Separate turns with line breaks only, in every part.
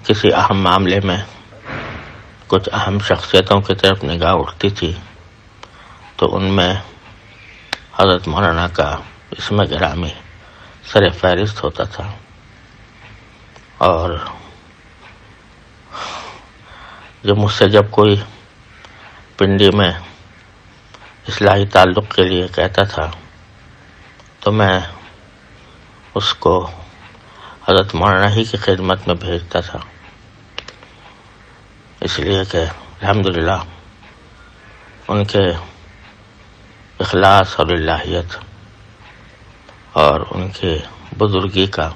کسی اہم معاملے میں کچھ اہم شخصیتوں کی طرف نگاہ اٹھتی تھی تو ان میں حضرت مولانا کا اسم گرامی سر فہرست ہوتا تھا، اور مجھ سے جب کوئی پنڈی میں اصلاحی تعلق کے لیے کہتا تھا تو میں اس کو حضرت مولانا ہی کی خدمت میں بھیجتا تھا، اس لیے کہ الحمدللہ ان کے اخلاص اور الہیت اور ان کی بزرگی کا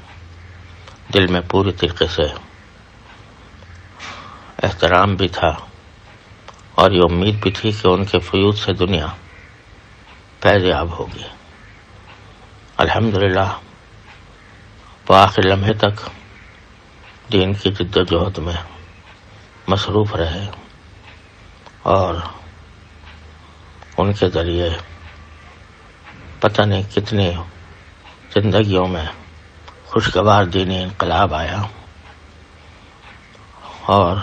دل میں پوری طریقے سے احترام بھی تھا، اور یہ امید بھی تھی کہ ان کے فیوض سے دنیا فیض یاب ہوگی۔ الحمدللہ وہ آخر لمحے تک دین کی جد و جہد میں مصروف رہے، اور ان کے ذریعے پتہ نہیں کتنی زندگیوں میں خوشگوار دینی انقلاب آیا، اور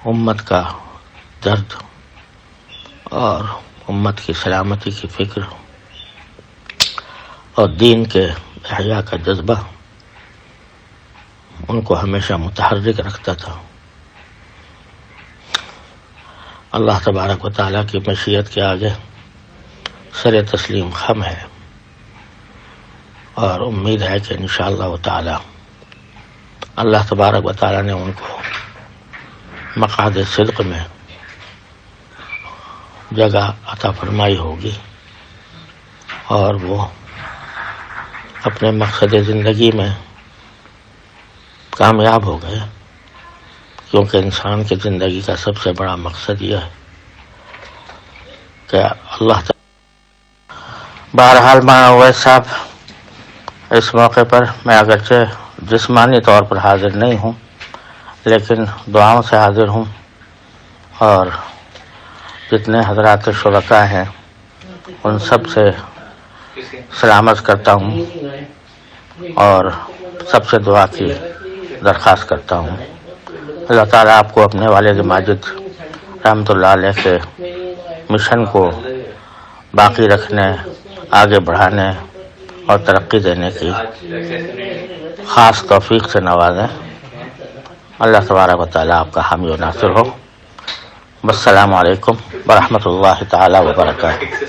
امت کا درد اور امت کی سلامتی کی فکر اور دین کے احیاء کا جذبہ ان کو ہمیشہ متحرک رکھتا تھا۔ اللہ تبارک و تعالیٰ کی مشیت کے آگے سر تسلیم خم ہے، اور امید ہے کہ انشاءاللہ تعالیٰ اللہ تبارک و تعالیٰ نے ان کو مقعد صدق میں جگہ عطا فرمائی ہوگی، اور وہ اپنے مقصد زندگی میں کامیاب ہو گئے، کیونکہ انسان کی زندگی کا سب سے بڑا مقصد یہ ہے کہ اللہ تعالیٰ۔ بہرحال مولانا صاحب، اس موقع پر میں اگرچہ جسمانی طور پر حاضر نہیں ہوں لیکن دعاؤں سے حاضر ہوں، اور جتنے حضرات شرکاء ہیں ان سب سے سلامت کرتا ہوں اور سب سے دعا کی درخواست کرتا ہوں۔ اللہ تعالیٰ آپ کو اپنے والد ماجد رحمۃ اللہ علیہ کے مشن کو باقی رکھنے، آگے بڑھانے اور ترقی دینے کی خاص توفیق سے نوازیں۔ اللہ تبارک و تعالیٰ آپ کا حامی و ناصر ہو۔ السلام علیکم ورحمۃ اللہ تعالیٰ وبرکاتہ۔